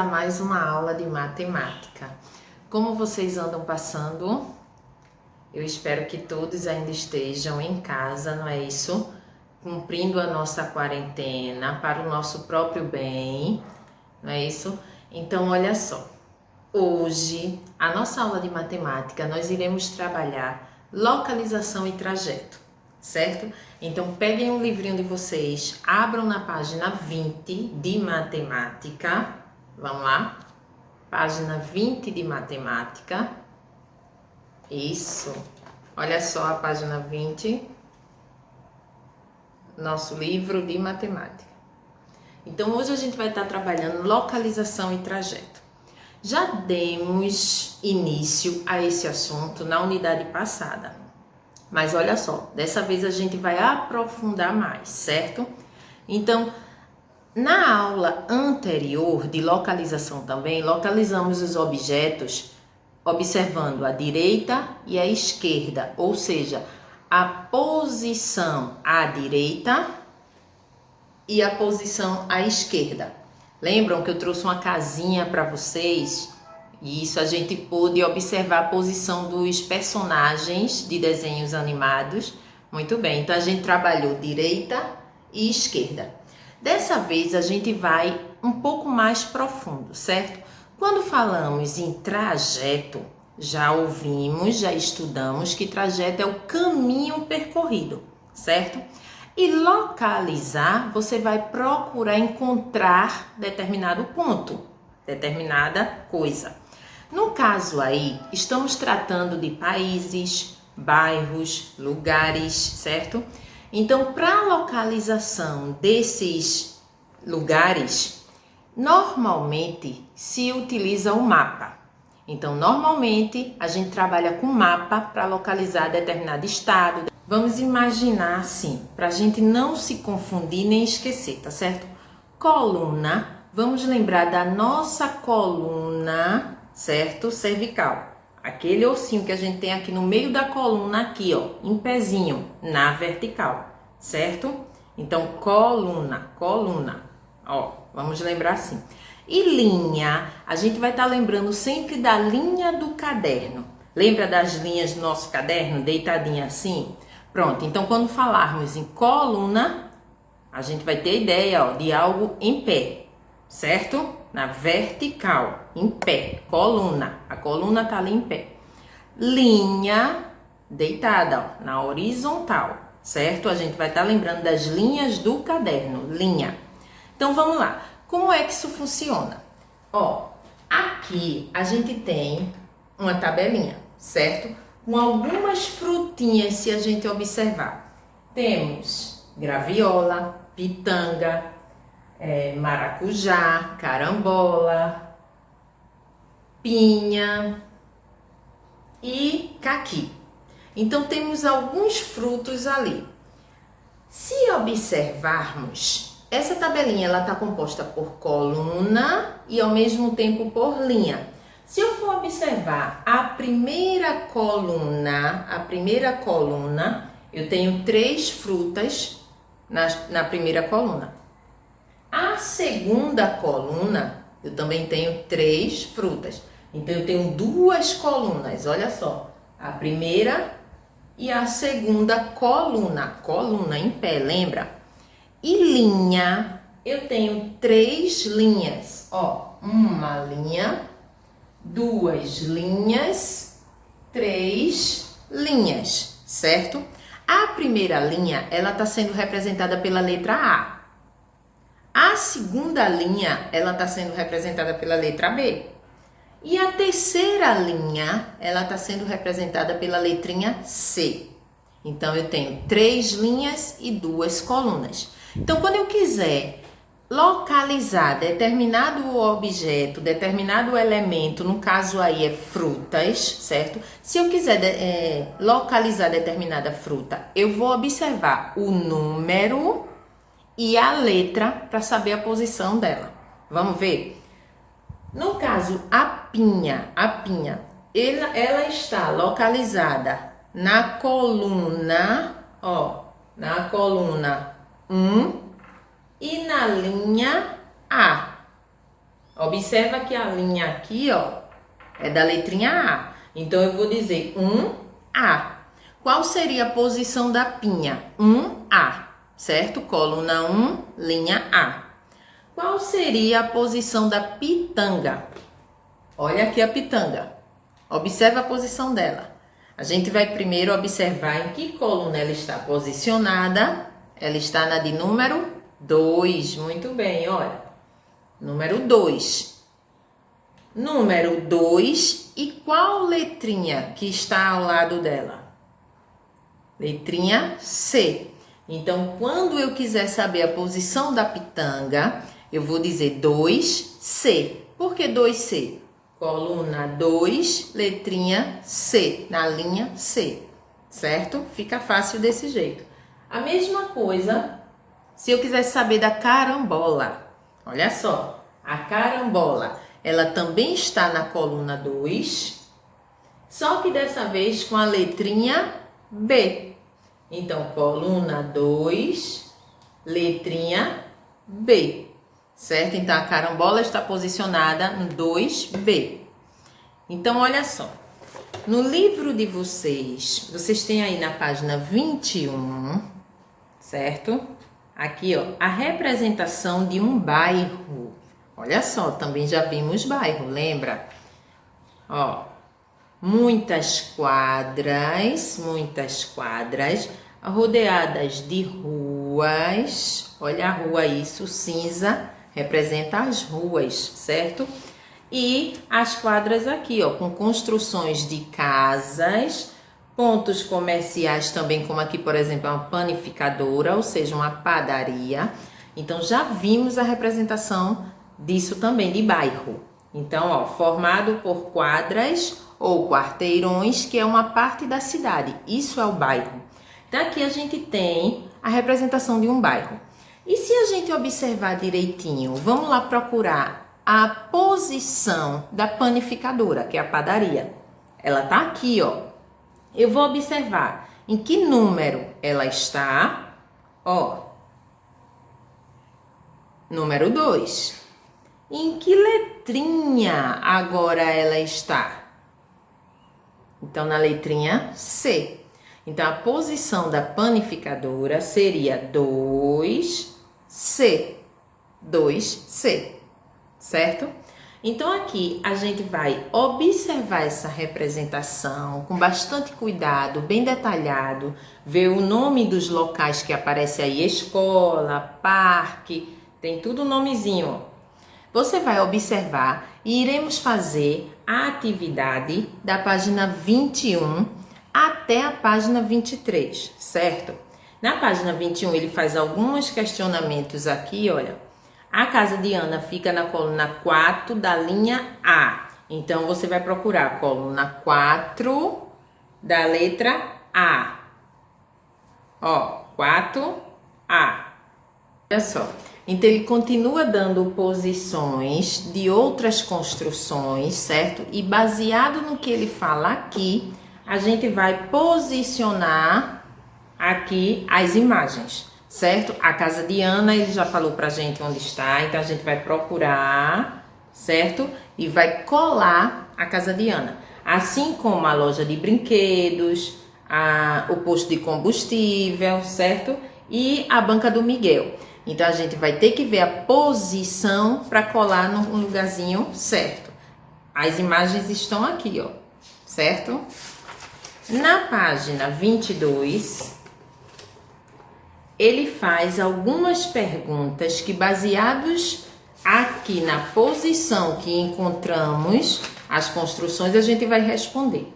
a mais uma aula de matemática. Como vocês andam passando? Eu espero que todos ainda estejam em casa, não é isso? Cumprindo a nossa quarentena para o nosso próprio bem, não é isso? Então, olha só. Hoje, a nossa aula de matemática, nós iremos trabalhar localização e trajeto, certo? Então, peguem um livrinho de vocês, abram na página 20 de matemática. Vamos lá? Página 20 de matemática. Isso. Olha só a página 20. Nosso livro de matemática. Então, hoje a gente vai estar trabalhando localização e trajeto. Já demos início a esse assunto na unidade passada. Mas olha só, dessa vez a gente vai aprofundar mais, certo? Então, na aula anterior de localização também, localizamos os objetos observando a direita e a esquerda, ou seja, a posição à direita e a posição à esquerda. Lembram que eu trouxe uma casinha para vocês? E isso a gente pôde observar a posição dos personagens de desenhos animados. Muito bem, então a gente trabalhou direita e esquerda. Dessa vez a gente vai um pouco mais profundo, certo? Quando falamos em trajeto, já ouvimos, já estudamos que trajeto é o caminho percorrido, certo? E localizar, você vai procurar encontrar determinado ponto, determinada coisa. No caso aí, estamos tratando de países, bairros, lugares, certo? Então, para a localização desses lugares, normalmente se utiliza o mapa. Então, normalmente a gente trabalha com mapa para localizar determinado estado. Vamos imaginar assim, para a gente não se confundir nem esquecer, tá certo? Coluna, vamos lembrar da nossa coluna, certo? Cervical. Aquele ossinho que a gente tem aqui no meio da coluna, aqui, ó, em pezinho, na vertical, certo? Então, coluna, ó, vamos lembrar assim. E linha, a gente vai estar lembrando sempre da linha do caderno. Lembra das linhas do nosso caderno, deitadinha assim? Pronto, então quando falarmos em coluna, a gente vai ter ideia, ó, de algo em pé, certo? Na vertical, em pé, coluna. A coluna tá ali em pé. Linha, deitada, ó, na horizontal, certo? A gente vai estar lembrando das linhas do caderno, linha. Então, vamos lá. Como é que isso funciona? Ó, aqui a gente tem uma tabelinha, certo? Com algumas frutinhas, se a gente observar. Temos graviola, pitanga, maracujá, carambola, pinha e caqui. Então, temos alguns frutos ali. Se observarmos, essa tabelinha ela está composta por coluna e ao mesmo tempo por linha. Se eu for observar a primeira coluna, eu tenho 3 frutas na primeira coluna. A segunda coluna, eu também tenho 3 frutas. Então, eu tenho 2 colunas, olha só. A primeira e a segunda coluna em pé, lembra? E linha, eu tenho 3 linhas. Ó, uma linha, 2 linhas, 3 linhas, certo? A primeira linha, ela está sendo representada pela letra A. A segunda linha, ela está sendo representada pela letra B. E a terceira linha, ela está sendo representada pela letrinha C. Então, eu tenho 3 linhas e 2 colunas. Então, quando eu quiser localizar determinado objeto, determinado elemento, no caso aí é frutas, certo? Se eu quiser localizar determinada fruta, eu vou observar o número e a letra para saber a posição dela. Vamos ver? No caso, a pinha, ela está localizada na coluna, ó, na coluna 1 e na linha A. Observa que a linha aqui, ó, é da letrinha A. Então, eu vou dizer 1A. Qual seria a posição da pinha? 1A, certo? Coluna 1, linha A. Qual seria a posição da pitanga? Olha aqui a pitanga. Observa a posição dela. A gente vai primeiro observar em que coluna ela está posicionada. Ela está na de número 2. Muito bem, olha. Número 2. Número 2. E qual letrinha que está ao lado dela? Letrinha C. Então, quando eu quiser saber a posição da pitanga, eu vou dizer 2C. Por que 2C? Coluna 2, letrinha C, na linha C, certo? Fica fácil desse jeito. A mesma coisa, se eu quiser saber da carambola. Olha só, a carambola, ela também está na coluna 2, só que dessa vez com a letrinha B. Então, coluna 2, letrinha B. Certo? Então, a carambola está posicionada no 2B. Então, olha só. No livro de vocês têm aí na página 21, certo? Aqui, ó, a representação de um bairro. Olha só, também já vimos bairro, lembra? Ó, muitas quadras, rodeadas de ruas. Olha a rua, isso, cinza, representa as ruas, certo? E as quadras aqui, ó, com construções de casas, pontos comerciais também, como aqui, por exemplo, uma panificadora, ou seja, uma padaria. Então, já vimos a representação disso também, de bairro. Então, ó, formado por quadras ou quarteirões, que é uma parte da cidade. Isso é o bairro. Então, aqui a gente tem a representação de um bairro. E se a gente observar direitinho, vamos lá procurar a posição da panificadora, que é a padaria. Ela tá aqui, ó. Eu vou observar em que número ela está, ó. Número 2. Em que letrinha agora ela está? Então, na letrinha C. Então, a posição da panificadora seria 2C. 2C, certo? Então, aqui a gente vai observar essa representação com bastante cuidado, bem detalhado, ver o nome dos locais que aparece aí, escola, parque, tem tudo nomezinho, ó. Você vai observar e iremos fazer a atividade da página 21 até a página 23, certo? Na página 21 ele faz alguns questionamentos aqui, olha. A casa de Ana fica na coluna 4 da linha A. Então, você vai procurar a coluna 4 da letra A. Ó, 4A. Olha só. Então, ele continua dando posições de outras construções, certo? E baseado no que ele fala aqui, a gente vai posicionar aqui as imagens, certo? A casa de Ana, ele já falou pra gente onde está, então a gente vai procurar, certo? E vai colar a casa de Ana. Assim como a loja de brinquedos, o posto de combustível, certo? E a banca do Miguel. Então, a gente vai ter que ver a posição para colar no lugarzinho certo. As imagens estão aqui, ó, certo? Na página 22, ele faz algumas perguntas que, baseados aqui na posição que encontramos as construções, a gente vai responder.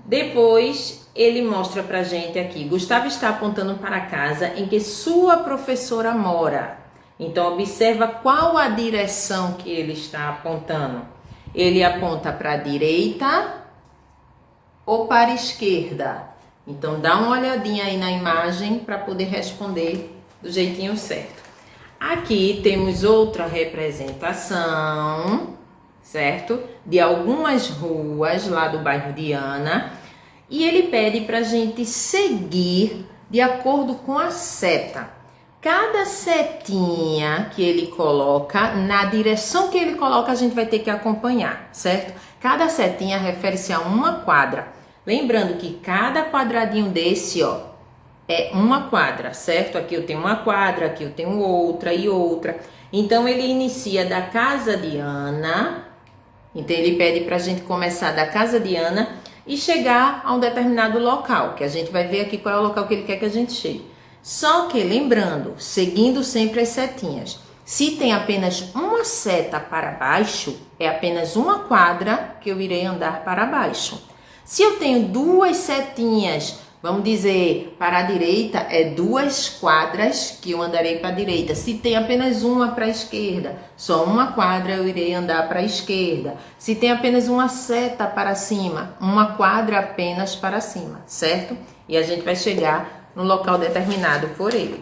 Depois, ele mostra pra gente aqui, Gustavo está apontando para a casa em que sua professora mora. Então, observa qual a direção que ele está apontando. Ele aponta para a direita ou para a esquerda? Então, dá uma olhadinha aí na imagem para poder responder do jeitinho certo. Aqui temos outra representação, certo? De algumas ruas lá do bairro de Ana. E ele pede para a gente seguir de acordo com a seta. Cada setinha que ele coloca, na direção que ele coloca, a gente vai ter que acompanhar, certo? Cada setinha refere-se a uma quadra. Lembrando que cada quadradinho desse, ó, é uma quadra, certo? Aqui eu tenho uma quadra, aqui eu tenho outra e outra. Então, ele inicia da casa de Ana. Então, ele pede pra gente começar da casa de Ana e chegar a um determinado local, que a gente vai ver aqui qual é o local que ele quer que a gente chegue. Só que, lembrando, seguindo sempre as setinhas. Se tem apenas uma seta para baixo, é apenas uma quadra que eu irei andar para baixo. Se eu tenho duas setinhas, vamos dizer, para a direita, é 2 quadras que eu andarei para a direita. Se tem apenas uma para a esquerda, só uma quadra eu irei andar para a esquerda. Se tem apenas uma seta para cima, uma quadra apenas para cima, certo? E a gente vai chegar no local determinado por ele.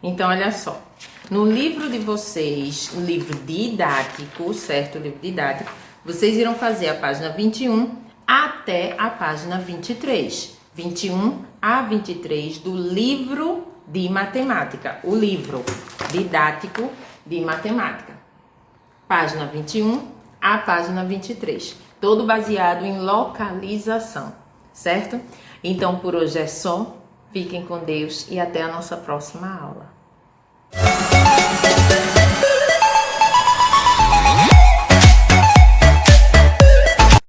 Então, olha só. No livro de vocês, o livro didático, certo? O livro didático, vocês irão fazer a página 21 até a página 23. 21 a 23 do livro de matemática. O livro didático de matemática. Página 21 a página 23. Todo baseado em localização, certo? Então, por hoje é só. Fiquem com Deus e até a nossa próxima aula.